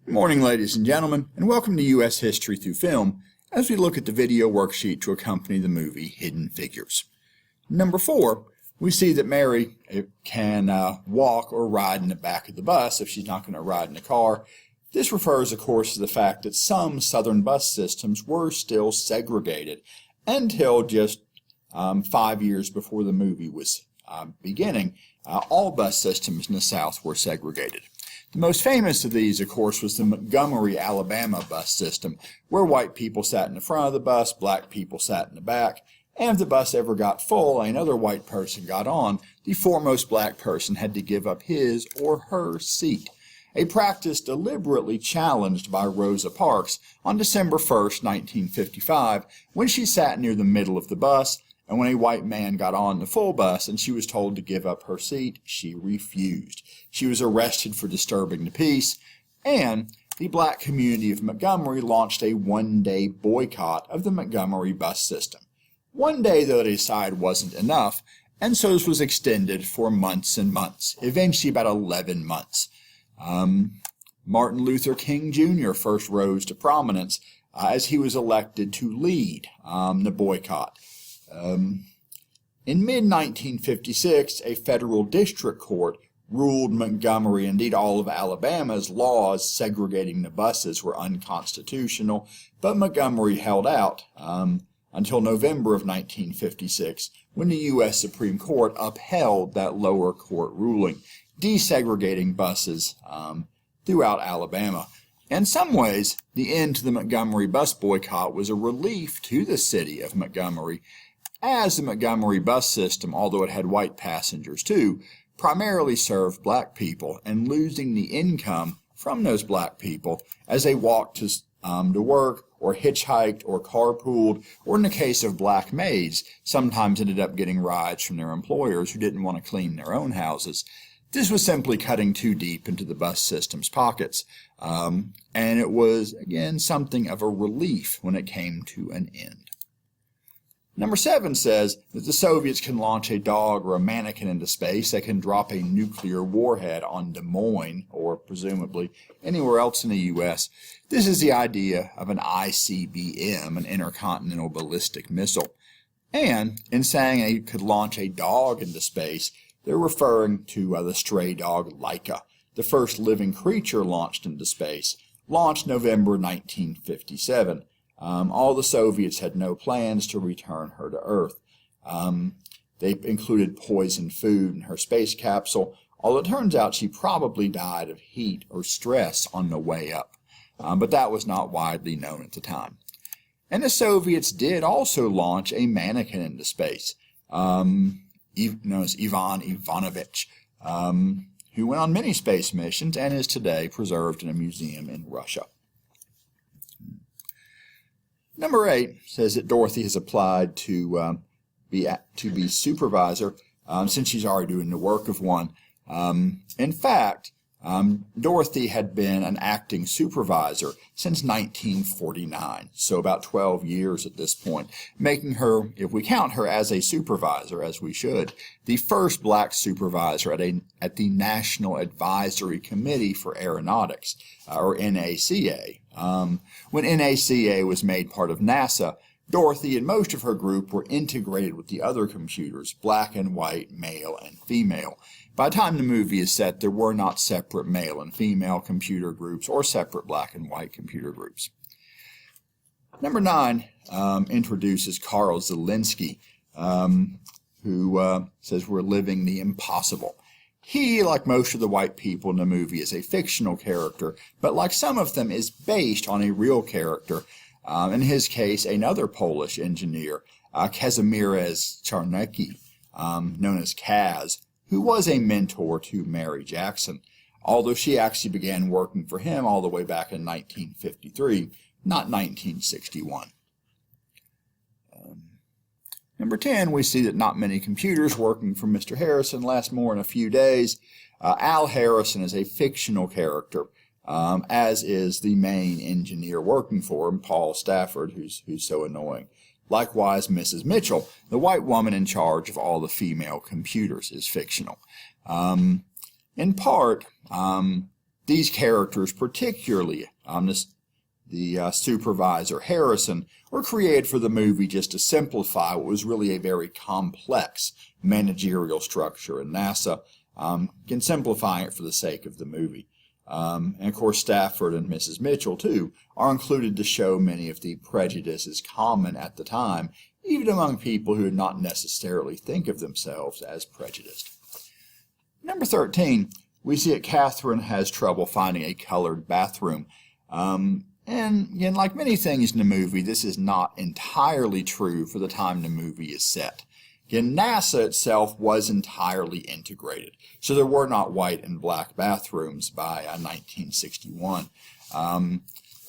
Good morning, ladies and gentlemen, and welcome to U.S. History Through Film as we look at the video worksheet to accompany the movie Hidden Figures. Number 4, we see that Mary can walk or ride in the back of the bus if she's not going to ride in the car. This refers, of course, to the fact that some southern bus systems were still segregated until just 5 years before the movie was beginning. All bus systems in the South were segregated. The most famous of these, of course, was the Montgomery, Alabama bus system, where white people sat in the front of the bus, black people sat in the back, and if the bus ever got full and another white person got on, the foremost black person had to give up his or her seat, a practice deliberately challenged by Rosa Parks on December 1st, 1955, when she sat near the middle of the bus, and when a white man got on the full bus and she was told to give up her seat, she refused. She was arrested for disturbing the peace, and the black community of Montgomery launched a one-day boycott of the Montgomery Bus System. One day, though, they decided wasn't enough, and so this was extended for months and months, eventually about 11 months. Martin Luther King Jr. first rose to prominence as he was elected to lead the boycott. In mid-1956, a federal district court ruled Montgomery, indeed all of Alabama's laws segregating the buses were unconstitutional, but Montgomery held out until November of 1956, when the U.S. Supreme Court upheld that lower court ruling, desegregating buses throughout Alabama. In some ways, the end to the Montgomery bus boycott was a relief to the city of Montgomery, as the Montgomery bus system, although it had white passengers too, primarily served black people, and losing the income from those black people as they walked to work or hitchhiked or carpooled, or in the case of black maids, sometimes ended up getting rides from their employers who didn't want to clean their own houses. This was simply cutting too deep into the bus system's pockets, and it was, again, something of a relief when it came to an end. Number 7 says that the Soviets can launch a dog or a mannequin into space. They can drop a nuclear warhead on Des Moines, or presumably anywhere else in the U.S. This is the idea of an ICBM, an intercontinental ballistic missile. And in saying they could launch a dog into space, they're referring to the stray dog Laika, the first living creature launched into space, launched November 1957. All the Soviets had no plans to return her to Earth. They included poisoned food in her space capsule, although it turns out she probably died of heat or stress on the way up. But that was not widely known at the time. And the Soviets did also launch a mannequin into space, known as Ivan Ivanovich, who went on many space missions and is today preserved in a museum in Russia. Number 8 says that Dorothy has applied to be supervisor since she's already doing the work of one. In fact, Dorothy had been an acting supervisor since 1949, so about 12 years at this point, making her, if we count her as a supervisor, as we should, the first black supervisor at the National Advisory Committee for Aeronautics, or NACA. When NACA was made part of NASA, Dorothy and most of her group were integrated with the other computers, black and white, male and female. By the time the movie is set, there were not separate male and female computer groups or separate black and white computer groups. Number 9 introduces Carl Zelinsky, who says we're living the impossible. He, like most of the white people in the movie, is a fictional character, but like some of them, is based on a real character. In his case, another Polish engineer, Kazimierz Czarnecki, known as Kaz, who was a mentor to Mary Jackson, although she actually began working for him all the way back in 1953, not 1961. Number 10, we see that not many computers working for Mr. Harrison last more than a few days. Al Harrison is a fictional character, as is the main engineer working for him, Paul Stafford, who's so annoying. Likewise, Mrs. Mitchell, the white woman in charge of all the female computers, is fictional. In part, These characters, particularly the supervisor Harrison, were created for the movie just to simplify what was really a very complex managerial structure in NASA, can simplify it for the sake of the movie. And of course Stafford and Mrs. Mitchell, too, are included to show many of the prejudices common at the time, even among people who did not necessarily think of themselves as prejudiced. Number 13, we see that Catherine has trouble finding a colored bathroom. And again, like many things in the movie, this is not entirely true for the time the movie is set. Again, NASA itself was entirely integrated, so there were not white and black bathrooms by 1961.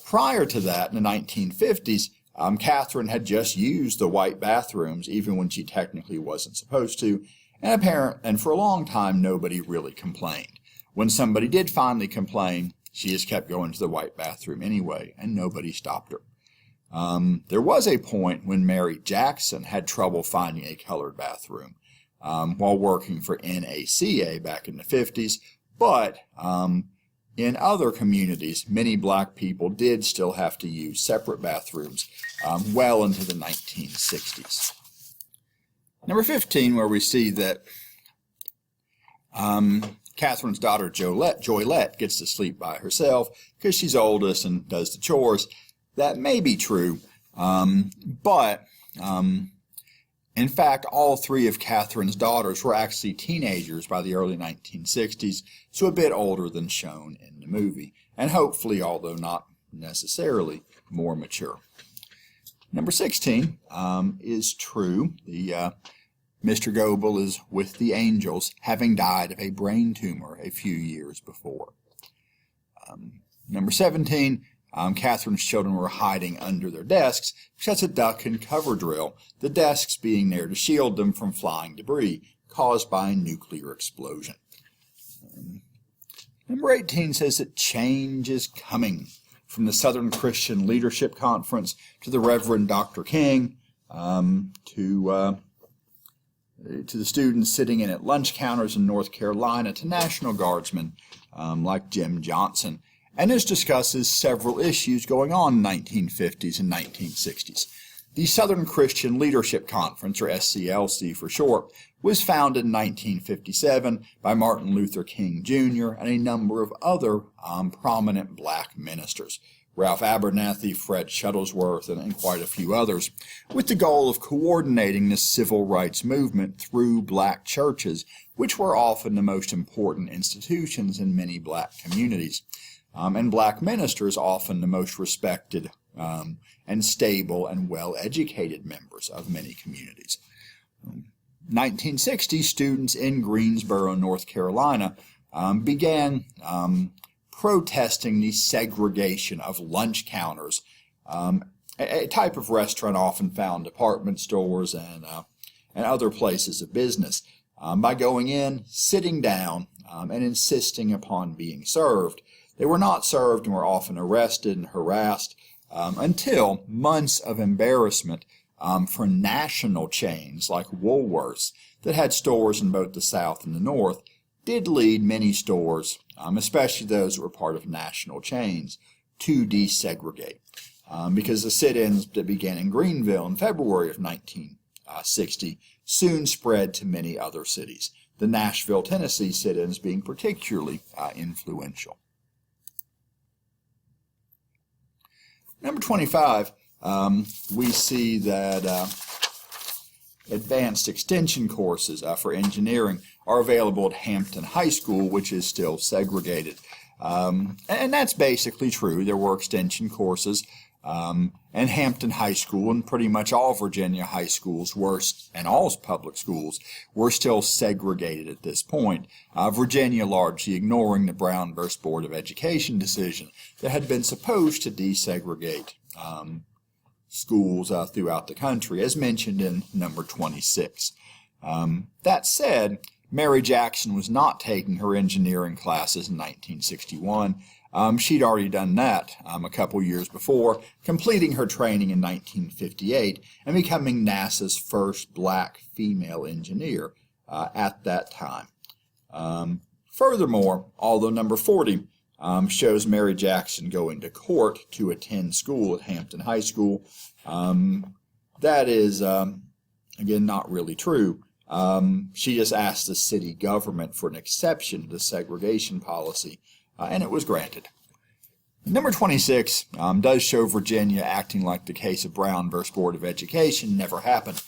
Prior to that, in the 1950s, Catherine had just used the white bathrooms, even when she technically wasn't supposed to, and for a long time, nobody really complained. When somebody did finally complain, she just kept going to the white bathroom anyway, and nobody stopped her. There was a point when Mary Jackson had trouble finding a colored bathroom while working for NACA back in the 50s, but in other communities, many black people did still have to use separate bathrooms well into the 1960s. Number 15, where we see that Catherine's daughter Joylette gets to sleep by herself because she's oldest and does the chores. That may be true, but in fact, all three of Catherine's daughters were actually teenagers by the early 1960s, so a bit older than shown in the movie, and hopefully, although not necessarily, more mature. Number 16 is true. Mr. Goebel is with the Angels, having died of a brain tumor a few years before. Number 17, Catherine's children were hiding under their desks, which has a duck and cover drill, the desks being there to shield them from flying debris caused by a nuclear explosion. Number 18 says that change is coming. From the Southern Christian Leadership Conference to the Reverend Dr. King, to the students sitting in at lunch counters in North Carolina, to National Guardsmen like Jim Johnson. And this discusses several issues going on in the 1950s and 1960s. The Southern Christian Leadership Conference, or SCLC for short, was founded in 1957 by Martin Luther King Jr. and a number of other prominent black ministers, Ralph Abernathy, Fred Shuttlesworth, and quite a few others, with the goal of coordinating the civil rights movement through black churches, which were often the most important institutions in many black communities, and black ministers often the most respected and stable and well-educated members of many communities. 1960, students in Greensboro, North Carolina, began protesting the segregation of lunch counters, a type of restaurant often found in department stores and other places of business, by going in, sitting down, and insisting upon being served. They were not served and were often arrested and harassed until months of embarrassment for national chains like Woolworths that had stores in both the South and the North did lead many stores, especially those that were part of national chains, to desegregate. Because the sit-ins that began in Greenville in February of 1960 soon spread to many other cities, the Nashville, Tennessee sit-ins being particularly influential. Number 25, we see that advanced extension courses for engineering are available at Hampton High School, which is still segregated. And that's basically true. There were extension courses, and Hampton High School and pretty much all Virginia high schools and all public schools were still segregated at this point. Virginia largely ignoring the Brown v. Board of Education decision that had been supposed to desegregate schools throughout the country, as mentioned in number 26. That said, Mary Jackson was not taking her engineering classes in 1961. She'd already done that a couple years before, completing her training in 1958 and becoming NASA's first black female engineer at that time. Furthermore, although number 40 shows Mary Jackson going to court to attend school at Hampton High School. That is, again, not really true. She just asked the city government for an exception to the segregation policy, and it was granted. Number 26 does show Virginia acting like the case of Brown versus Board of Education never happened.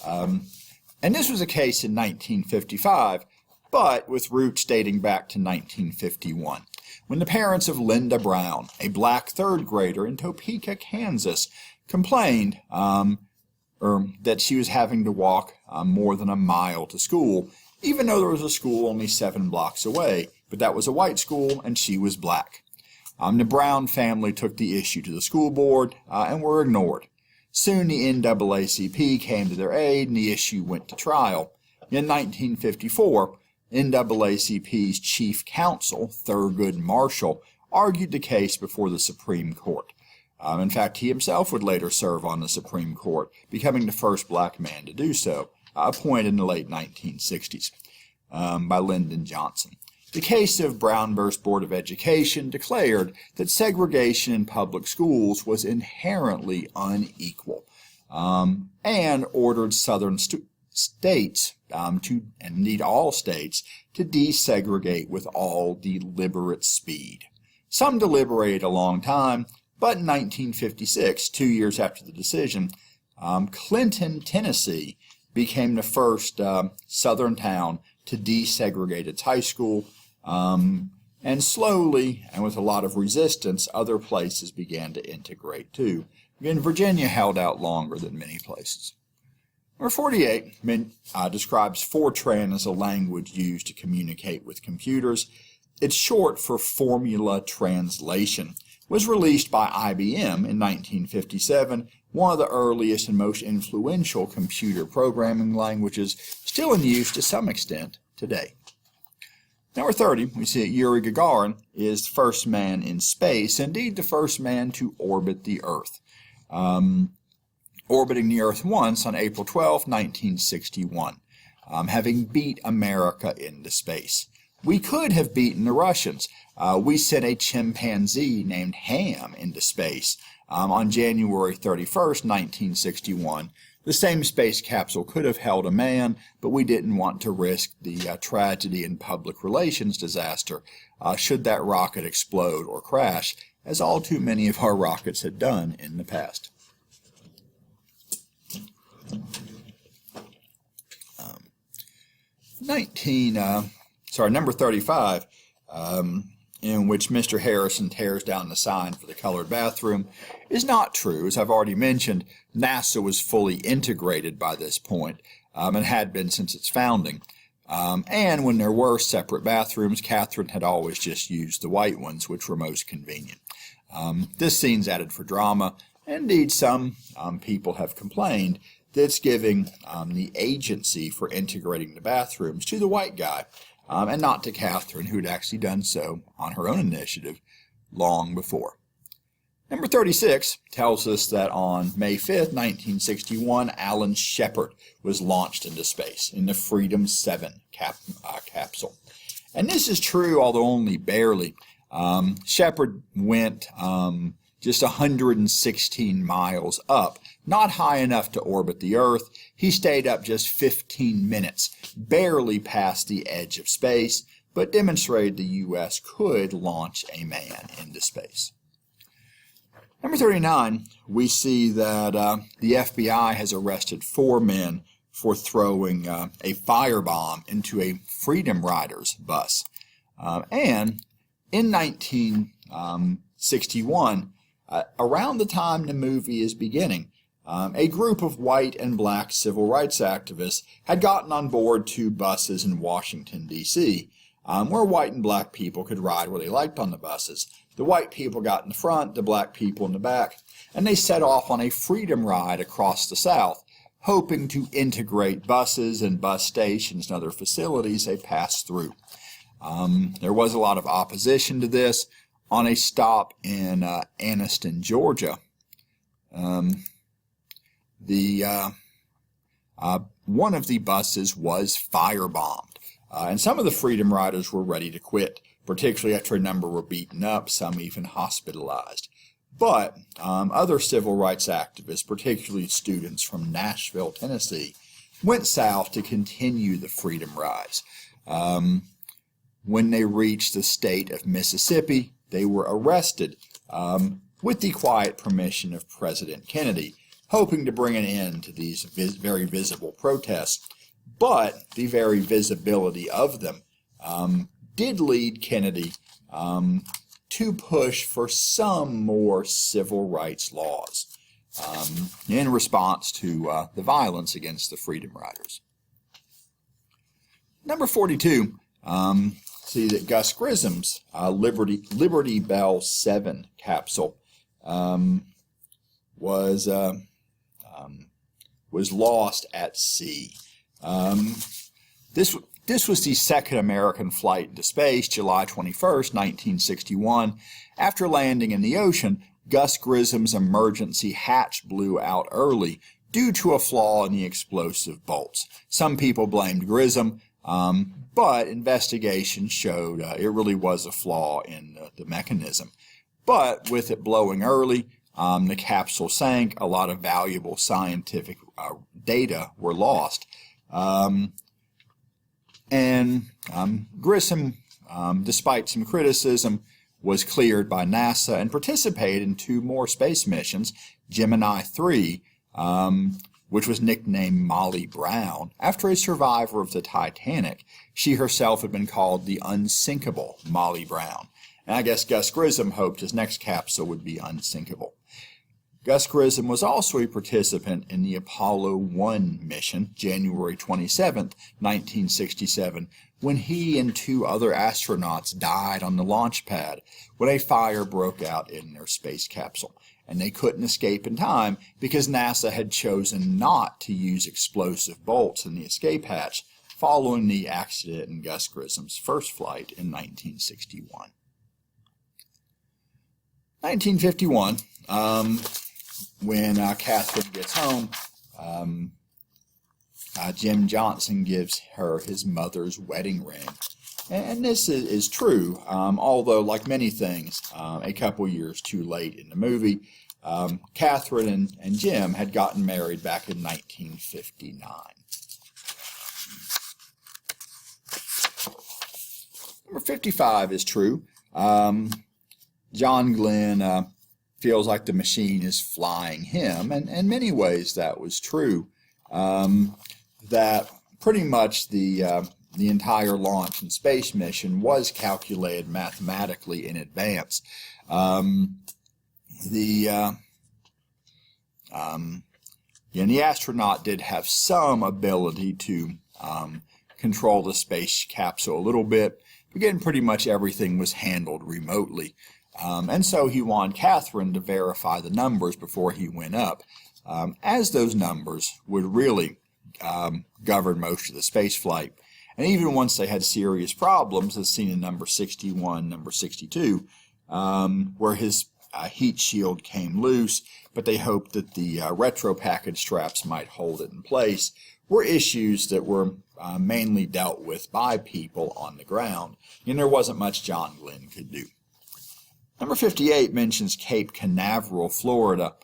And this was a case in 1955, but with roots dating back to 1951, when the parents of Linda Brown, a black third grader in Topeka, Kansas, complained that she was having to walk more than a mile to school, even though there was a school only 7 blocks away, but that was a white school and she was black. The Brown family took the issue to the school board and were ignored. Soon the NAACP came to their aid and the issue went to trial. In 1954, NAACP's chief counsel, Thurgood Marshall, argued the case before the Supreme Court. In fact, he himself would later serve on the Supreme Court, becoming the first black man to do so, appointed in the late 1960s by Lyndon Johnson. The case of Brown versus Board of Education declared that segregation in public schools was inherently unequal, and ordered southern states, and indeed all states, to desegregate with all deliberate speed. Some deliberated a long time, but in 1956, 2 years after the decision, Clinton, Tennessee, became the first southern town to desegregate its high school. And slowly, and with a lot of resistance, other places began to integrate too. Again, Virginia held out longer than many places. Number 48 describes Fortran as a language used to communicate with computers. It's short for Formula Translation. It was released by IBM in 1957, one of the earliest and most influential computer programming languages, still in use to some extent today. Number 30, we see that Yuri Gagarin is the first man in space, indeed the first man to orbit the Earth, orbiting the Earth once on April 12, 1961, having beat America into space. We could have beaten the Russians. We sent a chimpanzee named Ham into space on January 31st, 1961. The same space capsule could have held a man, but we didn't want to risk the tragedy and public relations disaster should that rocket explode or crash, as all too many of our rockets had done in the past. Number 35, in which Mr. Harrison tears down the sign for the colored bathroom, is not true. As I've already mentioned, NASA was fully integrated by this point, and had been since its founding. And when there were separate bathrooms, Catherine had always just used the white ones, which were most convenient. This scene's added for drama. Indeed, some people have complained that it's giving the agency for integrating the bathrooms to the white guy, and not to Catherine, who had actually done so on her own initiative long before. Number 36 tells us that on May 5th, 1961, Alan Shepard was launched into space in the Freedom 7 capsule. And this is true, although only barely. Shepard went just 116 miles up, not high enough to orbit the Earth. He stayed up just 15 minutes, barely past the edge of space, but demonstrated the U.S. could launch a man into space. Number 39, we see that the FBI has arrested 4 men for throwing a firebomb into a Freedom Riders bus. And in 1961, around the time the movie is beginning, a group of white and black civil rights activists had gotten on board 2 buses in Washington, D.C., where white and black people could ride where they liked on the buses. The white people got in the front, the black people in the back, and they set off on a freedom ride across the South, hoping to integrate buses and bus stations and other facilities they passed through. There was a lot of opposition to this. On a stop in Anniston, Georgia, one of the buses was firebombed, and some of the Freedom Riders were ready to quit. particularly after a number were beaten up, some even hospitalized. But other civil rights activists, particularly students from Nashville, Tennessee, went south to continue the freedom rise. When they reached the state of Mississippi, they were arrested with the quiet permission of President Kennedy, hoping to bring an end to these very visible protests. But the very visibility of them did lead Kennedy to push for some more civil rights laws in response to the violence against the Freedom Riders. Number 42, see that Gus Grisham's Liberty Bell 7 capsule was lost at sea. This was the second American flight into space, July 21st, 1961. After landing in the ocean, Gus Grisham's emergency hatch blew out early due to a flaw in the explosive bolts. Some people blamed Grisham, but investigation showed it really was a flaw in the mechanism. But with it blowing early, the capsule sank. A lot of valuable scientific data were lost. Grisham, despite some criticism, was cleared by NASA and participated in 2 more space missions, Gemini 3, which was nicknamed Molly Brown, after a survivor of the Titanic. She herself had been called the unsinkable Molly Brown. And I guess Gus Grissom hoped his next capsule would be unsinkable. Gus Grissom was also a participant in the Apollo 1 mission, January 27, 1967, when he and 2 other astronauts died on the launch pad when a fire broke out in their space capsule. And they couldn't escape in time because NASA had chosen not to use explosive bolts in the escape hatch following the accident in Gus Grissom's first flight in 1961. 1951, when Catherine gets home, Jim Johnson gives her his mother's wedding ring. And this is true, although, like many things, a couple years too late in the movie. Catherine and Jim had gotten married back in 1959. Number 55 is true. John Glenn feels like the machine is flying him, and in many ways that was true. That pretty much the entire launch and space mission was calculated mathematically in advance. The astronaut did have some ability to control the space capsule a little bit. Again, pretty much everything was handled remotely. And so he wanted Catherine to verify the numbers before he went up, as those numbers would really govern most of the space flight. And even once they had serious problems, as seen in number 61, number 62, where his heat shield came loose, but they hoped that the retro package straps might hold it in place, were issues that were mainly dealt with by people on the ground, and there wasn't much John Glenn could do. Number 58 mentions Cape Canaveral, Florida,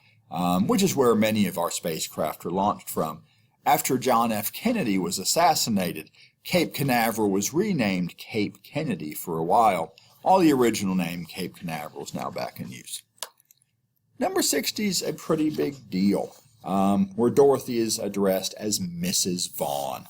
which is where many of our spacecraft are launched from. After John F. Kennedy was assassinated, Cape Canaveral was renamed Cape Kennedy for a while. All the original name, Cape Canaveral, is now back in use. Number 60 is a pretty big deal, where Dorothy is addressed as Mrs. Vaughn.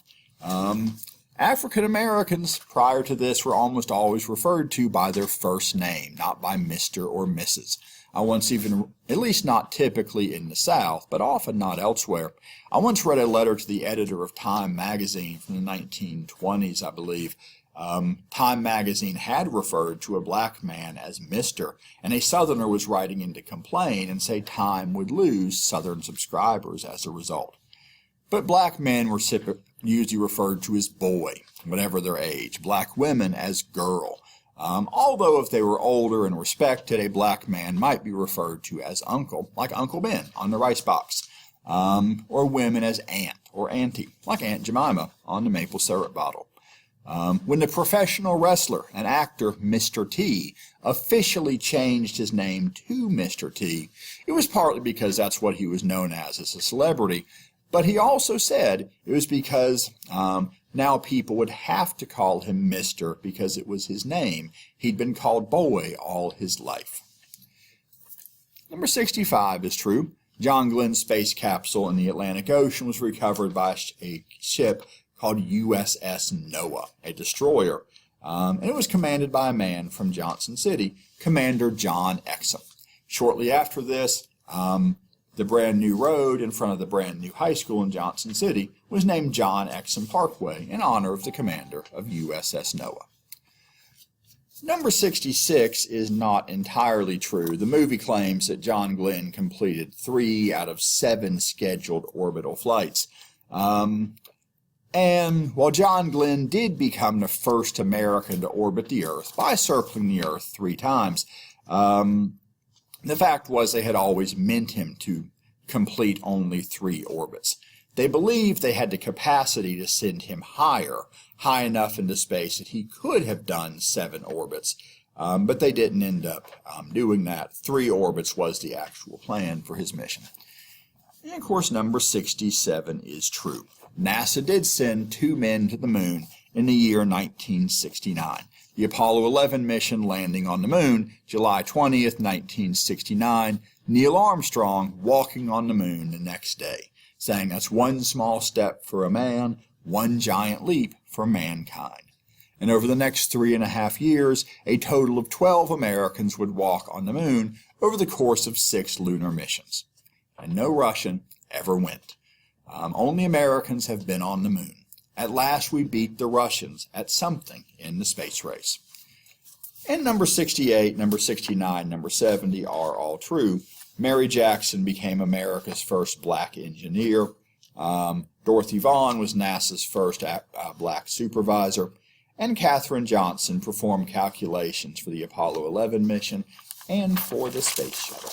African Americans prior to this were almost always referred to by their first name, not by Mr. or Mrs. I once even, at least not typically in the South, but often not elsewhere. I once read a letter to the editor of Time magazine from the 1920s, I believe. Time magazine had referred to a black man as Mr., and a Southerner was writing in to complain and say Time would lose Southern subscribers as a result. But black men were usually referred to as boy, whatever their age, black women as girl. Although if they were older and respected, a black man might be referred to as uncle, like Uncle Ben on the rice box, or women as aunt or auntie, like Aunt Jemima on the maple syrup bottle. When the professional wrestler and actor Mr. T officially changed his name to Mr. T, it was partly because that's what he was known as a celebrity, but he also said it was because now people would have to call him Mr. because it was his name. He'd been called Boy all his life. Number 65 is true. John Glenn's space capsule in the Atlantic Ocean was recovered by a ship called USS Noah, a destroyer, and it was commanded by a man from Johnson City, Commander John Exum. Shortly after this, the brand new road in front of the brand new high school in Johnson City was named John Exum Parkway in honor of the commander of USS Noah. Number 66 is not entirely true. The movie claims that John Glenn completed 3 out of 7 scheduled orbital flights. And while John Glenn did become the first American to orbit the Earth by circling the Earth 3 times, the fact was they had always meant him to complete only 3 orbits. They believed they had the capacity to send him higher, high enough into space that he could have done 7 orbits, but they didn't end up doing that. 3 orbits was the actual plan for his mission. And of course, number 67 is true. NASA did send 2 men to the moon in the year 1969. The Apollo 11 mission landing on the moon, July 20th, 1969, Neil Armstrong walking on the moon the next day, saying that's one small step for a man, one giant leap for mankind. And over the next 3.5 years, a total of 12 Americans would walk on the moon over the course of 6 lunar missions. And no Russian ever went. Only Americans have been on the moon. At last we beat the Russians at something in the space race. And number 68, number 69, number 70 are all true. Mary Jackson became America's first black engineer. Dorothy Vaughan was NASA's first black supervisor. And Katherine Johnson performed calculations for the Apollo 11 mission and for the space shuttle.